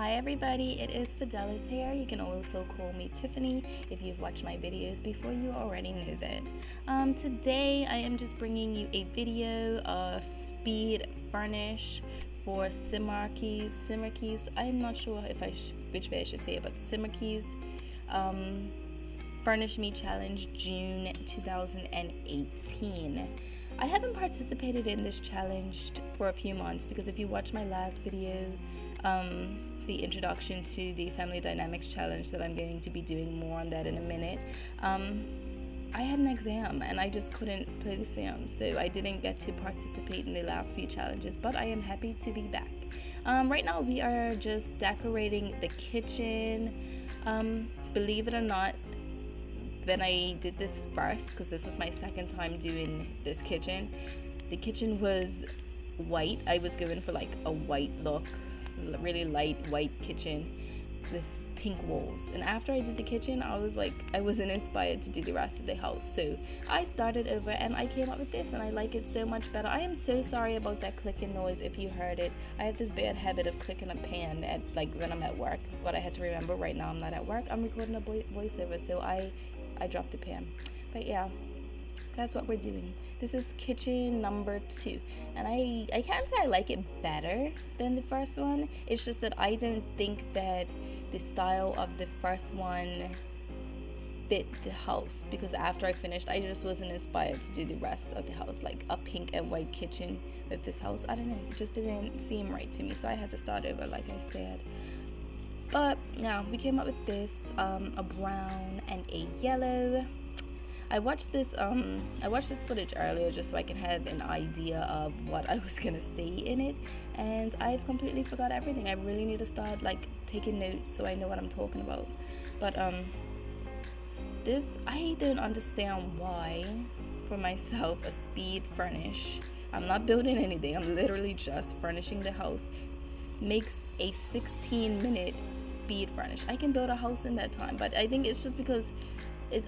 Hi everybody, it is Fidelis here. You can also call me Tiffany. If you've watched my videos before, you already know that. Today I am just bringing you a video, speed furnish for Simarchy's. I'm not sure if which way I should say it, but Simarchy's Furnish Me Challenge June 2018. I haven't participated in this challenge for a few months because if you watch my last video, the introduction to the Family Dynamics Challenge that I'm going to be doing more on that in a minute, I had an exam and I just couldn't play the sim, so I didn't get to participate in the last few challenges, but I am happy to be back. Right now we are just decorating the kitchen. Believe it or not, when I did this first, because this was my second time doing this kitchen, the kitchen was white. I was going for like a white look, really light white kitchen with pink walls, and after I did the kitchen I wasn't inspired to do the rest of the house, so I started over and I came up with this and I like it so much better. I am so sorry about that clicking noise if you heard it. I have this bad habit of clicking a pan at when I'm at work, but I had to remember right now I'm not at work, I'm recording a voiceover, so I dropped the pan. But yeah, that's what we're doing. This is kitchen number 2, and I can't say I like it better than the first one. It's just that I don't think that the style of the first one fit the house, because after I finished I just wasn't inspired to do the rest of the house, like a pink and white kitchen with this house. I don't know, it just didn't seem right to me, so I had to start over like I said. But now we came up with this, a brown and a yellow. I watched this footage earlier just so I can have an idea of what I was gonna say in it, and I've completely forgot everything. I really need to start taking notes so I know what I'm talking about. But this, I don't understand why, for myself, a speed furnish, I'm not building anything, I'm literally just furnishing the house, makes a 16-minute speed furnish. I can build a house in that time, but I think it's just because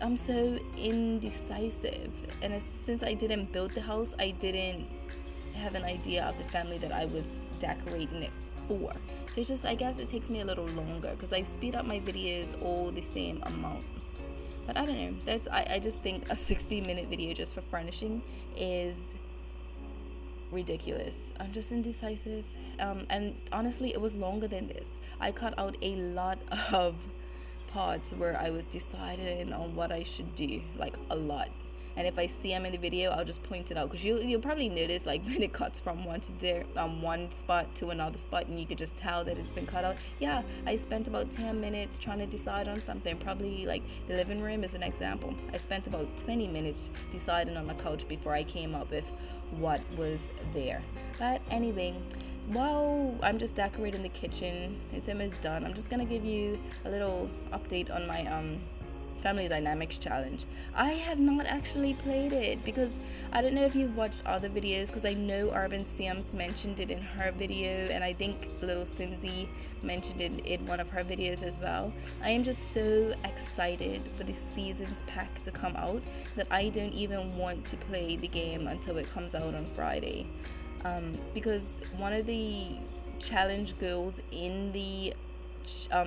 I'm so indecisive, and since I didn't build the house, I didn't have an idea of the family that I was decorating it for. So it's just, I guess it takes me a little longer because I speed up my videos all the same amount. But I don't know, I just think a 60-minute video just for furnishing is ridiculous. I'm just indecisive, and honestly it was longer than this. I cut out a lot of parts where I was deciding on what I should do, like a lot, and if I see them in the video I'll just point it out, because you'll probably notice when it cuts from one spot to another spot and you could just tell that it's been cut out. Yeah, I spent about 10 minutes trying to decide on something, probably the living room is an example. I spent about 20 minutes deciding on the couch before I came up with what was there. But anyway, while I'm just decorating the kitchen, it's almost done, I'm just gonna give you a little update on my Family Dynamics Challenge. I have not actually played it because I don't know if you've watched other videos, because I know Urban Sims mentioned it in her video, and I think Little Simsy mentioned it in one of her videos as well. I am just so excited for the seasons pack to come out that I don't even want to play the game until it comes out on Friday, because one of the challenge goals in the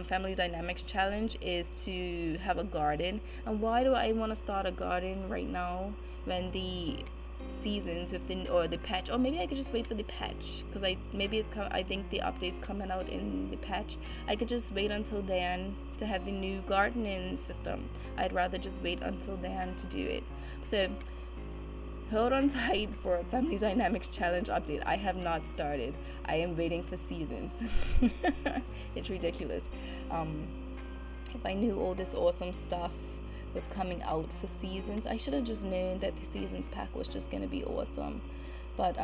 Family Dynamics Challenge is to have a garden. And why do I want to start a garden right now when the seasons or the patch, or maybe I could just wait for the patch, because I think the update's coming out in the patch. I could just wait until then to have the new gardening system. I'd rather just wait until then to do it. So hold on tight for a Family Dynamics Challenge update. I have not started. I am waiting for seasons. It's ridiculous. If I knew all this awesome stuff was coming out for seasons, I should have just known that the seasons pack was just going to be awesome. But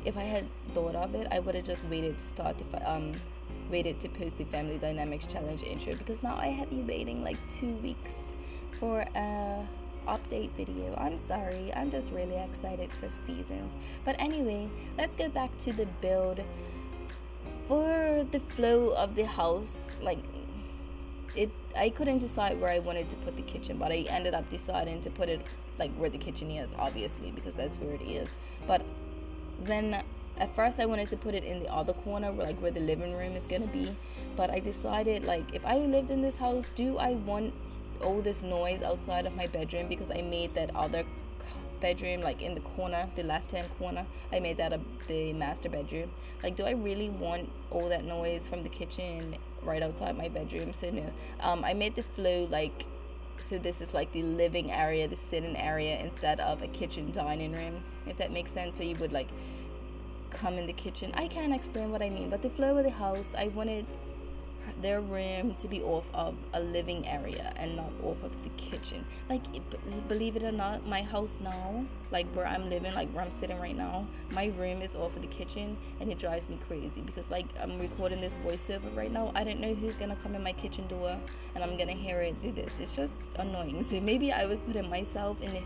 if I had thought of it, I would have just waited to post the Family Dynamics Challenge intro, because now I have you waiting 2 weeks for a update video. I'm sorry, I'm just really excited for seasons. But anyway, let's go back to the build. For the flow of the house, I couldn't decide where I wanted to put the kitchen, but I ended up deciding to put it where the kitchen is, obviously, because that's where it is. But when At first I wanted to put it in the other corner where the living room is gonna be, but I decided, like, if I lived in this house, do I want all this noise outside of my bedroom? Because I made that other bedroom, like in the corner, the left hand corner, I made that the master bedroom. Like, do I really want all that noise from the kitchen right outside my bedroom? So no. I made the flow like, so this is like the living area, the sitting area, instead of a kitchen dining room, if that makes sense. So you would like come in the kitchen. I can't explain what I mean, but the flow of the house, I wanted their room to be off of a living area and not off of the kitchen. Like, believe it or not, my house now, like where I'm living, like where I'm sitting right now, my room is off of the kitchen, and it drives me crazy because, like, I'm recording this voiceover right now. I don't know who's gonna come in my kitchen door and I'm gonna hear it do this. It's just annoying. So maybe I was putting myself in the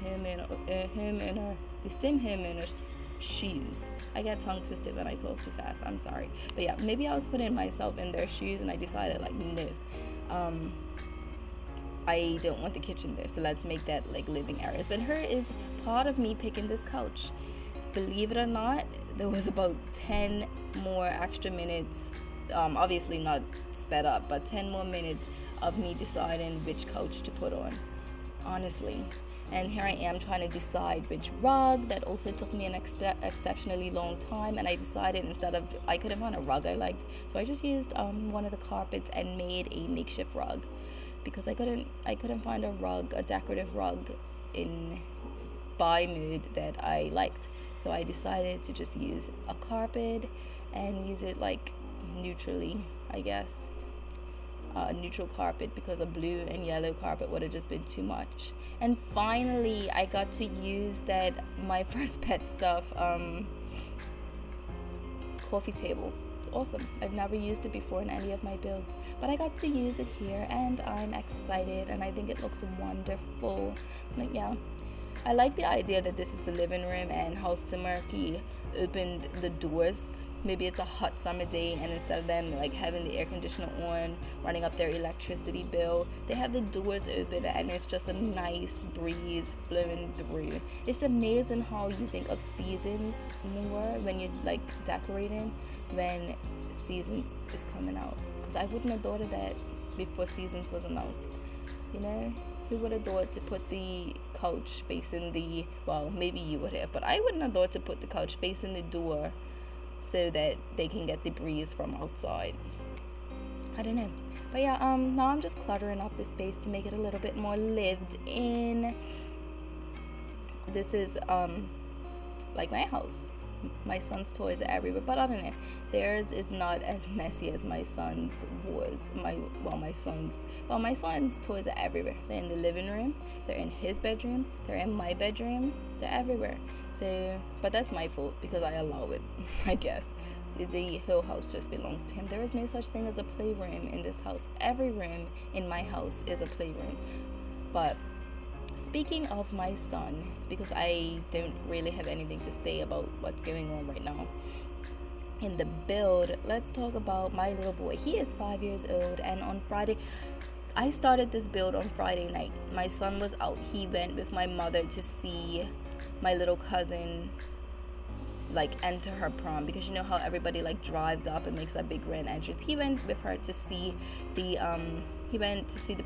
same homeowner's shoes. I get tongue twisted when I talk too fast, I'm sorry, but yeah, maybe I was putting myself in their shoes, and I decided, like, no, I don't want the kitchen there, so let's make that like living areas. But here is part of me picking this couch. Believe it or not, there was about 10 more extra minutes, obviously not sped up, but 10 more minutes of me deciding which couch to put on, honestly. And here I am trying to decide which rug. That also took me an exceptionally long time, and I decided, I couldn't find a rug I liked, so I just used one of the carpets and made a makeshift rug, because I couldn't find a decorative rug in buy mood that I liked. So I decided to just use a carpet and use it like neutrally, I guess. Neutral carpet, because a blue and yellow carpet would have just been too much. And finally I got to use my first pet stuff coffee table. It's awesome. I've never used it before in any of my builds, but I got to use it here, and I'm excited, and I think it looks wonderful. Like, yeah, I like the idea that this is the living room, and how Simarchy opened the doors. Maybe it's a hot summer day, and instead of them like having the air conditioner on, running up their electricity bill, they have the doors open, and it's just a nice breeze flowing through. It's amazing how you think of seasons more when you're like decorating, when seasons is coming out. Because I wouldn't have thought of that before seasons was announced. You know, who would have thought to put the couch facing the, well, maybe you would have, but I wouldn't have thought to put the couch facing the door so that they can get the breeze from outside. I don't know. But yeah, now I'm just cluttering up the space to make it a little bit more lived in. This is like my house. My son's toys are everywhere, but I don't know. Theirs is not as messy as my son's was. My son's toys are everywhere. They're in the living room, they're in his bedroom, they're in my bedroom, they're everywhere. So, but that's my fault because I allow it, I guess. The whole house just belongs to him. There is no such thing as a playroom in this house. Every room in my house is a playroom. But speaking of my son, because I don't really have anything to say about what's going on right now in the build, let's talk about my little boy. He is 5 years old, and on Friday, I started this build on Friday night. My son was out. He went with my mother to see my little cousin like enter her prom, because you know how everybody like drives up and makes that big grand entrance. He went with her to see the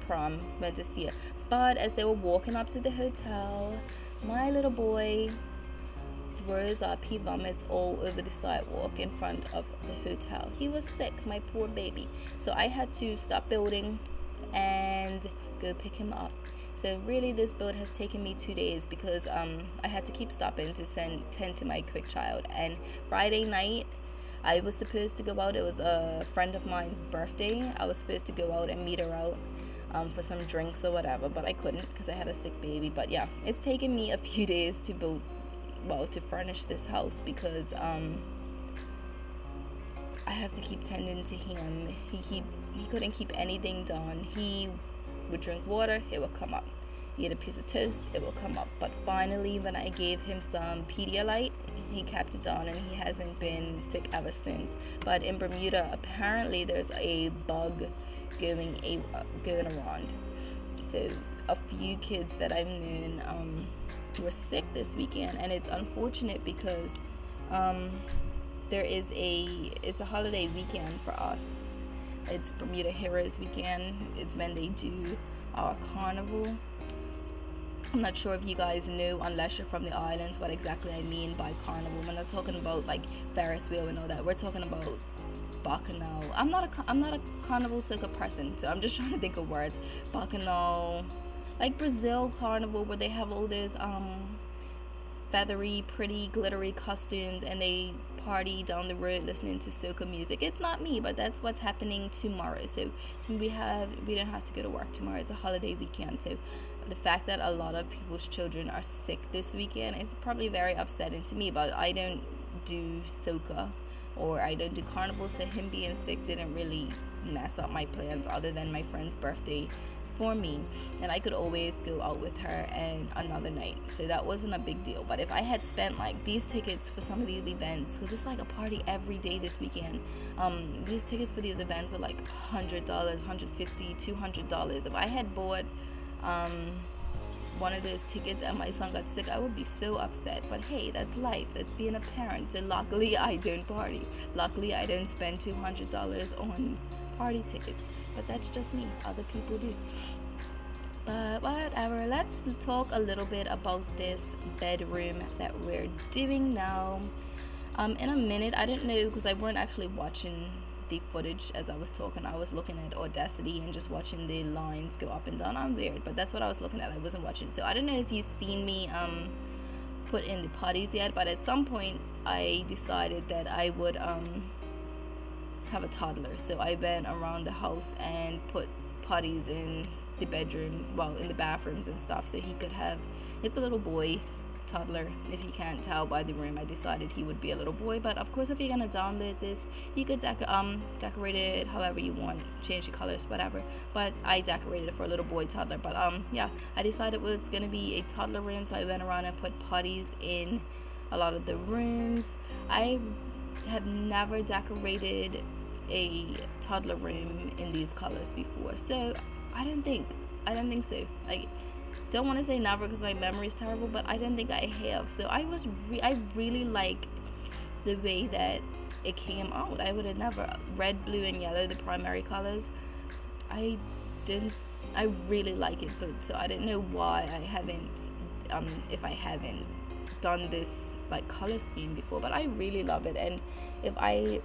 prom, went to see it. But as they were walking up to the hotel, my little boy throws up. He vomits all over the sidewalk in front of the hotel. He was sick, my poor baby. So I had to stop building and go pick him up. So really this build has taken me 2 days because I had to keep stopping to tend to my quick child. And Friday night I was supposed to go out. It was a friend of mine's birthday. I was supposed to go out and meet her out for some drinks or whatever, but I couldn't because I had a sick baby. But yeah, it's taken me a few days to to furnish this house because I have to keep tending to him. He couldn't keep anything done. He would drink water, it would come up. Eat a piece of toast, it will come up. But finally, when I gave him some Pedialyte, he kept it down, and he hasn't been sick ever since. But in Bermuda, apparently there's a bug going around. So a few kids that I've known were sick this weekend, and it's unfortunate because it's a holiday weekend for us. It's Bermuda Heroes weekend. It's when they do our carnival. I'm not sure if you guys know, unless you're from the islands, what exactly I mean by carnival. We're not talking about like Ferris wheel and all that. We're talking about Bacchanal. I'm not a carnival circuit person, so I'm just trying to think of words. Bacchanal, like Brazil carnival, where they have all those feathery, pretty, glittery costumes, and they party down the road listening to soca music. It's not me, but that's what's happening tomorrow. So we don't have to go to work tomorrow. It's a holiday weekend. So the fact that a lot of people's children are sick this weekend is probably very upsetting to me. But I don't do soca, or I don't do carnival, so him being sick didn't really mess up my plans, other than my friend's birthday for me, and I could always go out with her and another night, so that wasn't a big deal. But if I had spent like these tickets for some of these events, because it's like a party every day this weekend, these tickets for these events are like $100, $150, $200. If I had bought one of those tickets and my son got sick, I would be so upset. But hey, that's life, that's being a parent. So luckily I don't party, luckily I don't spend $200 on party tickets. But that's just me, other people do. But whatever, let's talk a little bit about this bedroom that we're doing now. In a minute, I didn't know, because I weren't actually watching the footage as I was talking. I was looking at Audacity and just watching the lines go up and down. I'm weird, but that's what I was looking at. I wasn't watching it. So I don't know if you've seen me put in the potties yet, but at some point I decided that I would have a toddler. So I went around the house and put potties in the bedroom, well, in the bathrooms and stuff, so he could have, it's a little boy toddler. If you can't tell by the room, I decided he would be a little boy. But of course, if you're gonna download this, you could decorate it however you want, change the colors, whatever. But I decorated it for a little boy toddler. But yeah, I decided it was gonna be a toddler room, so I went around and put potties in a lot of the rooms. I have never decorated a toddler room in these colors before, so I don't think so. I don't want to say never, because my memory is terrible, but I don't think I have. So I really like the way that it came out. I would have never, red, blue, and yellow, the primary colors. I really like it, but so I don't know why I haven't, if I haven't done this like color scheme before, but I really love it. And if I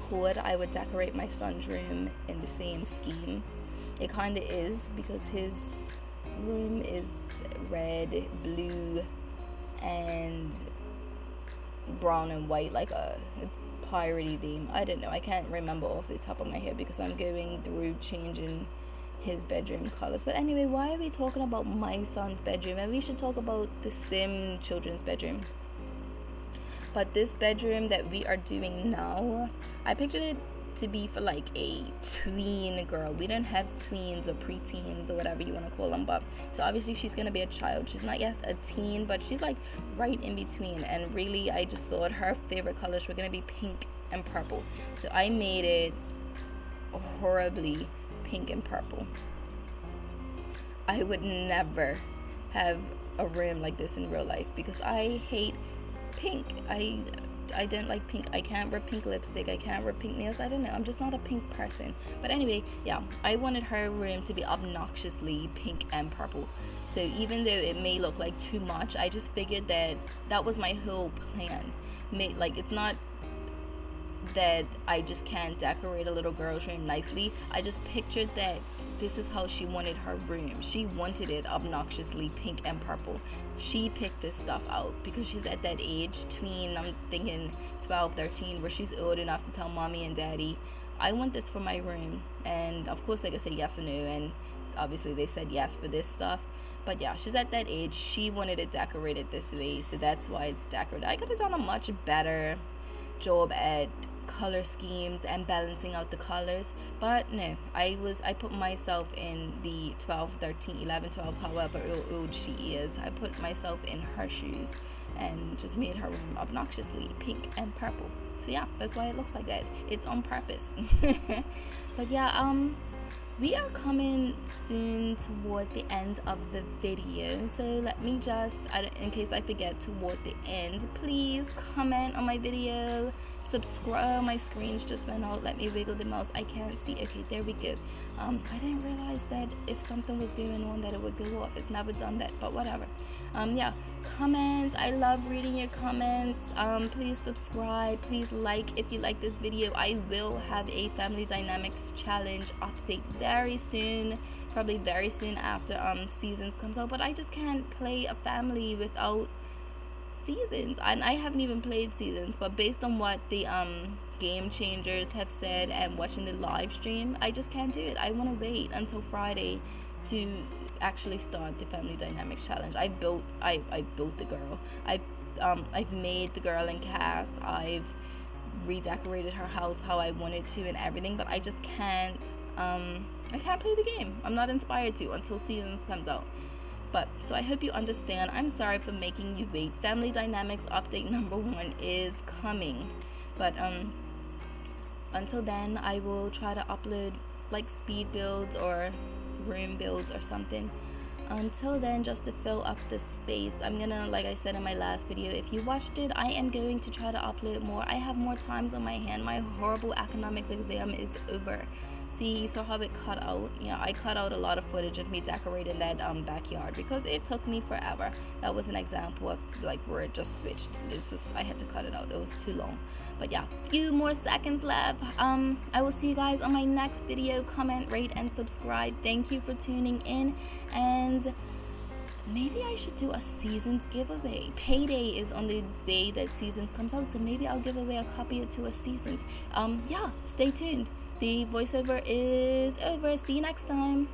could, I would decorate my son's room in the same scheme. It kind of is, because his room is red, blue, and brown and white, like it's piratey theme. I don't know, I can't remember off the top of my head, because I'm going through changing his bedroom colors. But anyway, why are we talking about my son's bedroom? And we should talk about the Sim children's bedroom. But this bedroom that we are doing now, I pictured it to be for like a tween girl. We don't have tweens or preteens or whatever you want to call them, but so obviously she's gonna be a child. She's not yet a teen, but she's like right in between. And really, I just thought her favorite colors were gonna be pink and purple, so I made it horribly pink and purple. I would never have a room like this in real life, because I hate pink. I don't like pink. I can't wear pink lipstick. I can't wear pink nails. I don't know, I'm just not a pink person. But anyway, yeah, I wanted her room to be obnoxiously pink and purple. So even though it may look like too much, I just figured that was my whole plan. Like, it's not that I just can't decorate a little girl's room nicely. I just pictured that this is how she wanted her room. She wanted it obnoxiously pink and purple. She picked this stuff out because she's at that age, tween, I'm thinking 12, 13, where she's old enough to tell mommy and daddy, I want this for my room. And of course they could say yes or no, and obviously they said yes for this stuff. But yeah, she's at that age. She wanted it decorated this way, so that's why it's decorated. I could have done a much better job at color schemes and balancing out the colors, but no, I put myself in the 12, 13, 11, 12, however old she is. I put myself in her shoes and just made her room obnoxiously pink and purple. So yeah, that's why it looks like that. It's on purpose. But yeah, we are coming soon toward the end of the video, so let me just, in case I forget toward the end, please comment on my video, subscribe. My screens just went out. Let me wiggle the mouse. I can't see. Okay, there we go. I didn't realize that if something was going on that it would go off. It's never done that, but whatever. Yeah, comment. I love reading your comments. Please subscribe, please like if you like this video. I will have a family dynamics challenge update very soon, probably very soon after seasons comes out, but I just can't play a family without seasons, and I haven't even played seasons, but based on what the game changers have said and watching the live stream, I just can't do it. I want to wait until Friday to actually start the family dynamics challenge. I built the girl. I've made the girl in cast. I've redecorated her house how I wanted to and everything, but I just can't I can't play the game. I'm not inspired to until seasons comes out. But so I hope you understand. I'm sorry for making you wait. Family dynamics update number 1 is coming, but until then I will try to upload like speed builds or room builds or something. Until then, just to fill up the space, I'm gonna, like I said in my last video, if you watched it, I am going to try to upload more. I have more times on my hand. My horrible economics exam is over. See, you saw how it cut out? Yeah, I cut out a lot of footage of me decorating that backyard because it took me forever. That was an example of like where it just switched. It's just, I had to cut it out. It was too long. But yeah, few more seconds left. I will see you guys on my next video. Comment, rate, and subscribe. Thank you for tuning in, and maybe I should do a seasons giveaway. Payday is on the day that seasons comes out, so maybe I'll give away a copy to a seasons. Yeah, stay tuned. The voiceover is over. See you next time.